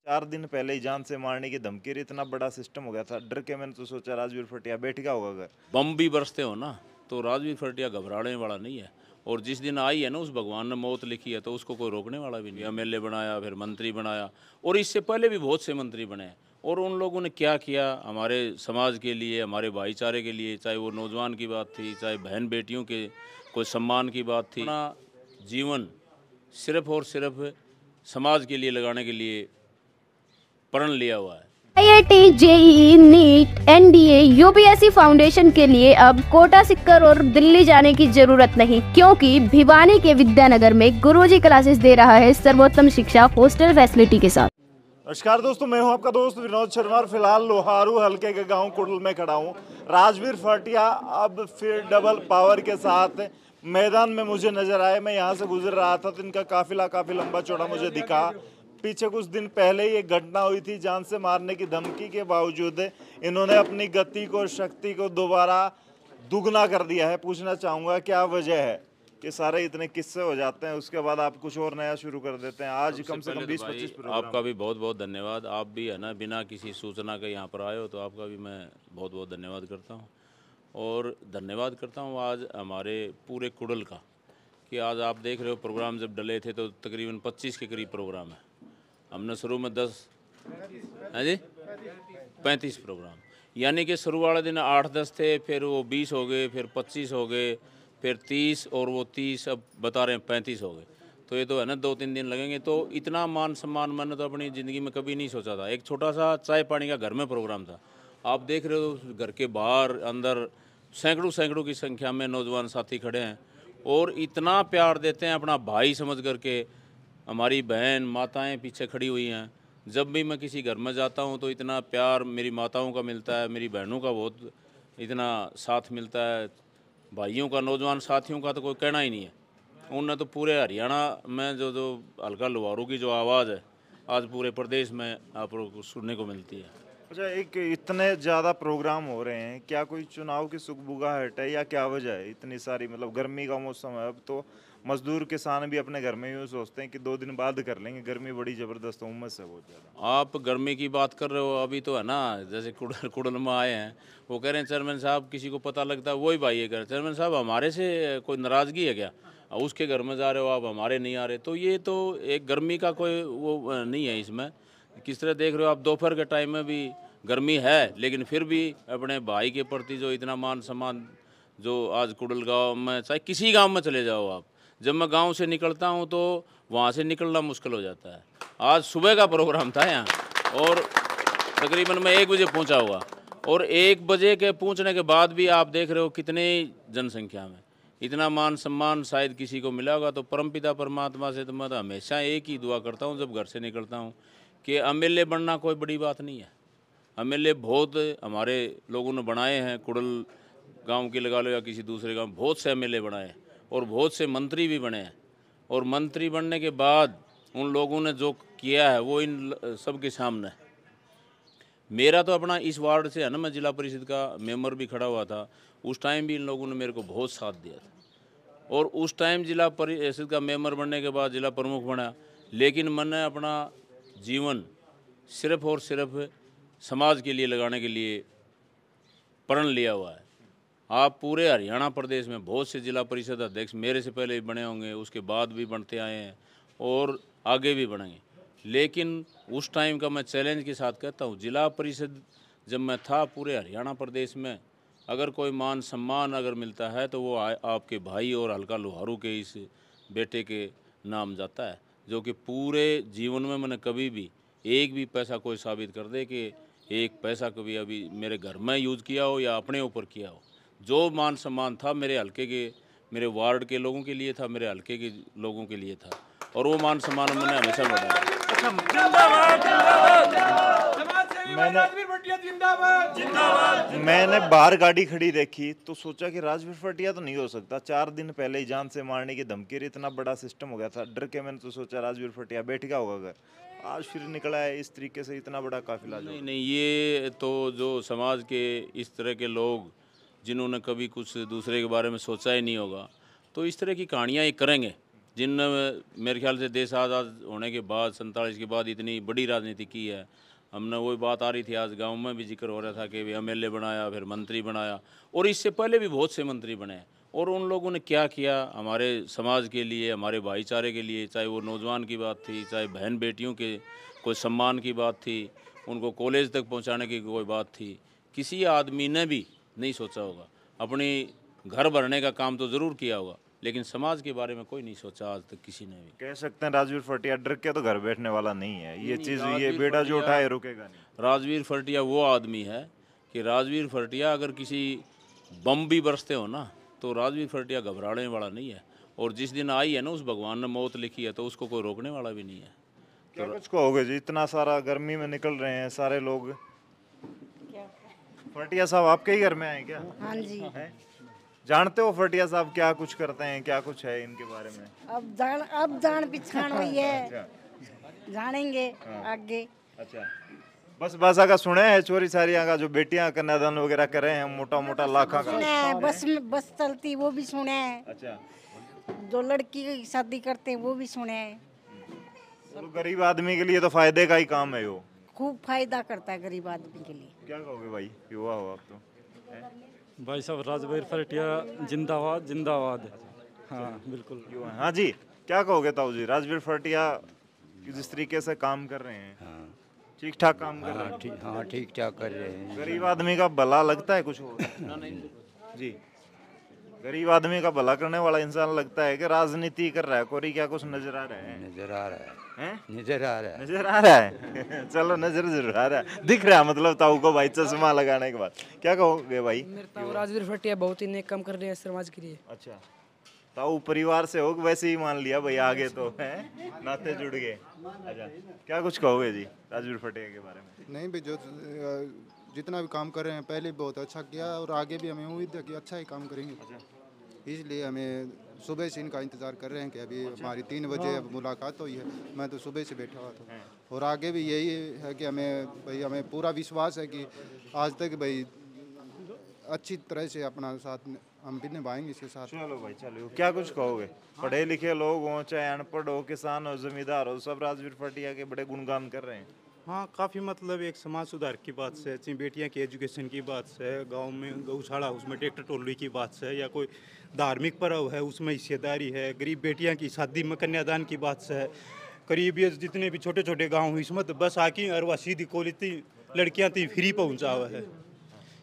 4 दिन पहले ही जान से मारने की धमकी रही, इतना बड़ा सिस्टम हो गया था। डर के मैंने तो सोचा राजवीर फटिया बैठ गया होगा घर। बम भी बरसते हो ना तो राजवीर फटिया घबराने वाला नहीं है। और जिस दिन आई है ना उस भगवान ने मौत लिखी है तो उसको कोई रोकने वाला भी नहीं। एमएलए बनाया, फिर मंत्री बनाया, और इससे पहले भी बहुत से मंत्री बने हैं। और उन लोगों ने क्या किया हमारे समाज के लिए, हमारे भाईचारे के लिए, चाहे वो नौजवान की बात थी, चाहे बहन बेटियों के कोई सम्मान की बात थी। अपना जीवन सिर्फ और सिर्फ समाज के लिए लगाने के लिए प्रण लिया हुआ है। IIT, JEE, NEET, NDA, UPSC foundation के लिए अब कोटा सिक्कर और दिल्ली जाने की जरूरत नहीं, क्योंकि भिवानी के विद्यानगर में गुरुजी क्लासेस दे रहा है सर्वोत्तम शिक्षा हॉस्टल फैसिलिटी के साथ। नमस्कार दोस्तों, मैं हूं आपका दोस्त विनोद शर्मा और फिलहाल लोहारू हल्के के गांव कुडल में खड़ा हूं। राजवीर फटिया अब फिर डबल पावर के साथ मैदान में मुझे नजर आए। मैं यहां से गुजर रहा था तो इनका काफिला काफी लंबा चौड़ा मुझे दिखा। पीछे कुछ दिन पहले ही एक घटना हुई थी, जान से मारने की धमकी के बावजूद इन्होंने अपनी गति को, शक्ति को दोबारा दुगना कर दिया है। पूछना चाहूँगा क्या वजह है कि सारे इतने किस्से हो जाते हैं, उसके बाद आप कुछ और नया शुरू कर देते हैं। आज कम से कम 20-25 प्रोग्राम। आपका भी बहुत बहुत धन्यवाद। आप भी है ना बिना किसी सूचना के यहाँ पर आए हो तो आपका भी मैं बहुत बहुत धन्यवाद करता हूँ। और धन्यवाद करता हूँ आज हमारे पूरे कुडल का कि आज आप देख रहे हो प्रोग्राम जब डले थे तो तकरीबन 25 के करीब प्रोग्राम है। हमने शुरू में 10 है जी 35 प्रोग्राम, यानी कि शुरू वाले दिन 8-10 थे, फिर वो 20 हो गए, फिर 25 हो गए, फिर 30, और वो 30 अब बता रहे हैं 35 हो गए। तो ये तो है ना 2-3 दिन लगेंगे। तो इतना मान सम्मान मैंने तो अपनी ज़िंदगी में कभी नहीं सोचा था। एक छोटा सा चाय पानी का घर में प्रोग्राम था। आप देख रहे हो घर के बाहर अंदर सैकड़ों सैकड़ों की संख्या में नौजवान साथी खड़े हैं और इतना प्यार देते हैं अपना भाई समझ करके। हमारी बहन माताएं पीछे खड़ी हुई हैं। जब भी मैं किसी घर में जाता हूं तो इतना प्यार मेरी माताओं का मिलता है, मेरी बहनों का बहुत इतना साथ मिलता है, भाइयों का, नौजवान साथियों का तो कोई कहना ही नहीं है। उनने तो पूरे हरियाणा में जो जो हल्का लोहारू की जो आवाज़ है आज पूरे प्रदेश में आप लोग को सुनने को मिलती है। अच्छा, एक इतने ज़्यादा प्रोग्राम हो रहे हैं, क्या कोई चुनाव की सुगबुगाहट है या क्या वजह है इतनी सारी? मतलब गर्मी का मौसम है, अब तो मजदूर किसान भी अपने घर में यूँ सोचते हैं कि 2 दिन बाद कर लेंगे। गर्मी बड़ी ज़बरदस्त उमस है बहुत ज़्यादा। आप गर्मी की बात कर रहे हो, अभी तो है ना जैसे कुडल कुडल में आए हैं, वो कह रहे हैं चेयरमैन साहब किसी को पता लगता है वही भाई ये कह रहे हैं चेयरमैन साहब हमारे से कोई नाराज़गी है क्या, उसके घर में जा रहे हो आप, हमारे नहीं आ रहे। तो ये तो एक गर्मी का कोई वो नहीं है इसमें। किस तरह देख रहे हो आप, दोपहर के टाइम में भी गर्मी है, लेकिन फिर भी अपने भाई के प्रति जो इतना मान सम्मान जो आज कुडल गाँव में, चाहे किसी गाँव में चले जाओ आप, जब मैं गांव से निकलता हूं तो वहां से निकलना मुश्किल हो जाता है। आज सुबह का प्रोग्राम था यहाँ और तकरीबन मैं 1 बजे पहुंचा हुआ, और 1 बजे के पहुंचने के बाद भी आप देख रहे हो कितने जनसंख्या में इतना मान सम्मान शायद किसी को मिला होगा। तो परमपिता परमात्मा से तो मैं तो हमेशा एक ही दुआ करता हूँ जब घर से निकलता हूँ कि एमएलए बनना कोई बड़ी बात नहीं है। एमएलए बहुत हमारे लोगों ने बनाए हैं, कुडल गांव के लगा लो या किसी दूसरे गांव, बहुत से एमएलए बनाए हैं और बहुत से मंत्री भी बने हैं। और मंत्री बनने के बाद उन लोगों ने जो किया है वो इन सबके सामने है। मेरा तो अपना इस वार्ड से है ना, मैं जिला परिषद का मेंबर भी खड़ा हुआ था, उस टाइम भी इन लोगों ने मेरे को बहुत साथ दिया था। और उस टाइम जिला परिषद का मेंबर बनने के बाद जिला प्रमुख बना, लेकिन मैंने अपना जीवन सिर्फ और सिर्फ समाज के लिए लगाने के लिए प्रण लिया हुआ है। आप पूरे हरियाणा प्रदेश में बहुत से जिला परिषद अध्यक्ष मेरे से पहले भी बने होंगे, उसके बाद भी बनते आए हैं और आगे भी बढ़ेंगे। लेकिन उस टाइम का मैं चैलेंज के साथ कहता हूँ, जिला परिषद जब मैं था पूरे हरियाणा प्रदेश में, अगर कोई मान सम्मान अगर मिलता है तो वो आपके भाई और हल्का लोहारू के इस बेटे के नाम जाता है, जो कि पूरे जीवन में मैंने कभी भी एक भी पैसा कोई साबित कर दे कि एक पैसा कभी अभी मेरे घर में यूज़ किया हो या अपने ऊपर किया हो। जो मान सम्मान था मेरे हल्के के, मेरे वार्ड के लोगों के लिए था, मेरे हल्के के लोगों के लिए था, और वो मान सम्मान मैंने हमेशा बढ़ाया। मैंने बाहर गाड़ी खड़ी देखी तो सोचा कि राजवीर फटिया तो नहीं हो सकता। 4 दिन पहले ही जान से मारने की धमकी रही, इतना बड़ा सिस्टम हो गया था। डर के मैंने तो सोचा राजवीर फटिया बैठ गया होगा घर। आज फिर निकला है इस तरीके से, इतना बड़ा काफिला जो। नहीं नहीं, ये तो जो समाज के इस तरह के लोग जिन्होंने कभी कुछ दूसरे के बारे में सोचा ही नहीं होगा, तो इस तरह की कहानियाँ ये करेंगे जिन मेरे ख्याल से देश आज़ाद होने के बाद 47 के बाद इतनी बड़ी राजनीति की है। हमने वही बात आ रही थी, आज गांव में भी जिक्र हो रहा था कि MLA बनाया, फिर मंत्री बनाया, और इससे पहले भी बहुत से मंत्री बने। और उन लोगों ने क्या किया हमारे समाज के लिए, हमारे भाईचारे के लिए, चाहे वो नौजवान की बात थी, चाहे बहन बेटियों के कोई सम्मान की बात थी, उनको कॉलेज तक पहुंचाने की कोई बात थी, किसी आदमी ने भी नहीं सोचा होगा। अपनी घर भरने का काम तो ज़रूर किया होगा, लेकिन समाज के बारे में कोई नहीं सोचा आज तक किसी ने भी। कह सकते हैं राजवीर फटिया डर के तो घर बैठने वाला नहीं है। ये चीज़, ये बेटा जो उठाए रुकेगा नहीं। राजवीर फटिया वो आदमी है कि राजवीर फटिया अगर किसी बम भी बरसते हो ना, तो राजवीर फटिया घबराने वाला नहीं है। और जिस दिन आई है ना, उस भगवान ने मौत लिखी है, तो उसको कोई रोकने वाला भी नहीं है। क्या कुछ कहोगे जी? इतना सारा गर्मी में निकल रहे हैं सारे लोग। फटिया साहब आपके ही घर में आए क्या? हाँ जी। हैं? जानते हो फटिया साहब क्या कुछ करते हैं, क्या कुछ है इनके बारे में? अब जान पिछाण हुई है, जानेंगे आगे। अच्छा, बस का सुने हैं चोरी चारियां का, जो बेटियां कन्यादान वगैरह कर रहे हैं, मोटा मोटा लाखा का सुने हैं, बस में बस चलती वो भी सुने हैं। अच्छा, जो लड़की की शादी करते हैं वो भी सुने हैं। तो गरीब आदमी के लिए तो फायदे का ही काम है वो। खूब फायदा करता है गरीब आदमी के लिए। क्या कहोगे भाई, युवा हो आप तो? भाई साहब राजवीर फटिया जिंदाबाद जिंदाबाद। हाँ बिल्कुल। युवा, हाँ जी, क्या कहोगे ताऊ जी? राजवीर फटिया जिस तरीके से काम कर रहे हैं, ठीक ठाक काम कर रहे हैं। हाँ ठीक ठाक कर रहे हैं। गरीब आदमी का भला लगता है कुछ और? जी, गरीब आदमी का भला करने वाला इंसान लगता है कि राजनीति कर रहा है? कोरी क्या कुछ नजर आ रहा है? नजर आ रहा है, हैं? नजर आ रहा है। नजर आ रहा है चलो, नजर जरूर आ रहा है, दिख रहा है मतलब ताऊ को भाई चश्मा लगाने के बाद। क्या कहोगे भाई? ताऊ राजवीर फटिया बहुत ही नेक काम कर रहे हैं समाज के लिए। अच्छा, ताऊ परिवार से हो, वैसे ही मान लिया भाई आगे तो है, नाते जुड़ गए। अच्छा, क्या कुछ कहोगे जी राजवीर फटिया के बारे में? नहीं भी, जो जितना भी काम कर रहे हैं पहले बहुत अच्छा किया, और आगे भी हमें उम्मीद है कि अच्छा ही काम करेंगे। इसलिए हमें सुबह से इनका इंतज़ार कर रहे हैं कि अभी हमारी 3 बजे अब मुलाकात हुई है। मैं तो सुबह से बैठा हुआ था, और आगे भी यही है कि हमें पूरा विश्वास है कि आज तक भाई अच्छी तरह से अपना साथ हम भी निभाएंगे इसके साथ। चलो भाई, चलो क्या कुछ कहोगे? पढ़े लिखे लोग हों, चाहे अनपढ़ हो, किसान हो, जमींदार हो, सब राजवीर फटिया के बड़े गुणगान कर रहे हैं। हाँ काफ़ी मतलब एक समाज सुधार की बात से, बेटियां की एजुकेशन की बात से, गांव में गौशाला उसमें ट्रैक्टर टोली की बात से, या कोई धार्मिक पर्व है उसमें हिस्सेदारी है, गरीब बेटियां की शादी में कन्यादान की बात से, करीब ये जितने भी छोटे छोटे गांव इसमें तो बस आकी और वह सीधी कॉलेज थी लड़कियां थी फ्री पहुँचा हुआ है।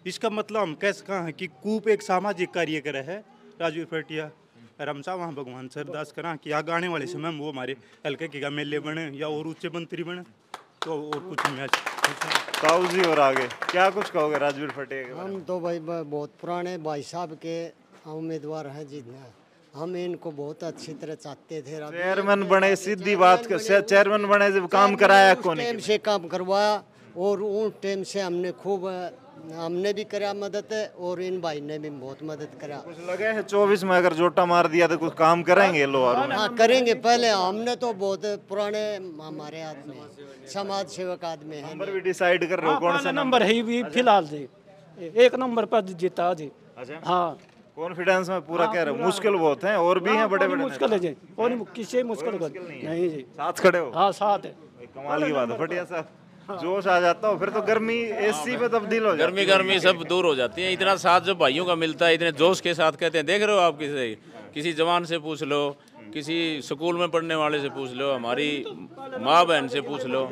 इसका मतलब हम कह सका है कि कूप एक सामाजिक कार्य कर है राजवीर फटिया। और हम चाह वहाँ भगवान से अरदास करा कि आगे आने वाले समय में वो हमारे हल्के के MLA बने या और उच्च मंत्री बने, तो और कुछ नहीं। ताऊ जी और आगे क्या कुछ कहोगे राजवीर फटिया के बारे में? हम तो भाई बहुत पुराने भाई साहब के उम्मीदवार हैं जीतने। हम इनको बहुत अच्छी तरह चाहते थे। चेयरमैन बने, सीधी बात कर, चेयरमैन बने, जब काम कराया कौन? टाइम से काम करवाया, और उन टाइम से हमने भी करा मदद, और इन भाई ने भी बहुत मदद करा। कुछ लगे है 24 में अगर जोटा मार दिया तो कुछ काम कराएंगे लोग? हाँ करेंगे। पहले हमने तो बहुत पुराने हमारे आदमी समाज सेवक आदमी है। नंबर भी डिसाइड कर रहे हो कौन सा नंबर है भी फिलहाल जी 1 नंबर पर जीता जी। अच्छा, हाँ कॉन्फिडेंस में पूरा कह रहे हो। मुश्किल बहुत है, और भी हैं बड़े बड़े। मुश्किल है जी, और किसी मुश्किल नहीं जी। साथ खड़े हो? हाँ साथ है। कमाल की बात है फटिया साहब, जोश आ जाता हो फिर तो गर्मी AC पे तब्दील हो जाती है। गर्मी सब दूर हो जाती है। इतना साथ जब भाइयों का मिलता है, इतने जोश के साथ कहते हैं। देख रहे हो आप, किसी जवान से पूछ लो, किसी स्कूल में पढ़ने वाले से पूछ लो, हमारी माँ बहन से पूछ लो,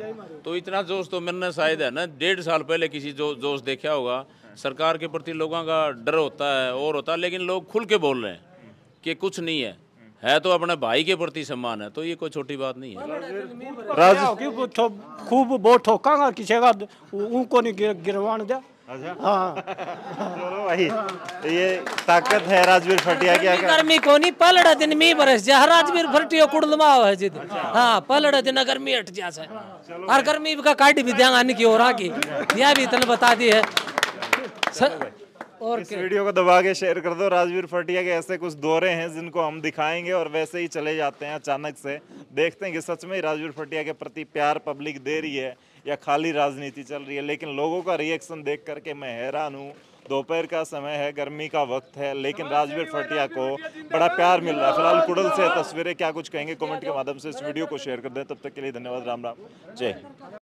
तो इतना जोश तो मैंने शायद है ना 1.5 साल पहले किसी जोश देखा होगा। सरकार के प्रति लोगों का डर होता है और होता है, लेकिन लोग खुल के बोल रहे हैं कि कुछ नहीं है तो अपने भाई के प्रति सम्मान है, तो ये कोई छोटी बात नहीं है। खूब बहुत ठोकांगा किसी का, उनको नहीं गिरवान दे। हाँ चलो भाई, ये ताकत है राजवीर फटिया की। गर्मी को नहीं पलड़ा दिन में बरस जा राजवीर फटिया कुड़लमा है जिद। हाँ पलड़ा दिन गर्मी हट जा से, और गर्मी का काट भी ध्यान की और आगे यह भी तन बता दी है। और इस वीडियो को दबा के शेयर कर दो। राजवीर फटिया के ऐसे कुछ दौरे हैं जिनको हम दिखाएंगे और वैसे ही चले जाते हैं अचानक से। देखते हैं कि सच में राजवीर फटिया के प्रति प्यार पब्लिक दे रही है या खाली राजनीति चल रही है। लेकिन लोगों का रिएक्शन देख करके मैं हैरान हूँ। दोपहर का समय है, गर्मी का वक्त है, लेकिन राजवीर फटिया को बड़ा प्यार मिल रहा है। फिलहाल कुड़ल से तस्वीरें क्या कुछ कहेंगे कमेंट के माध्यम से इस वीडियो को शेयर कर दें। तब तक के लिए धन्यवाद। राम राम, जय हिंद।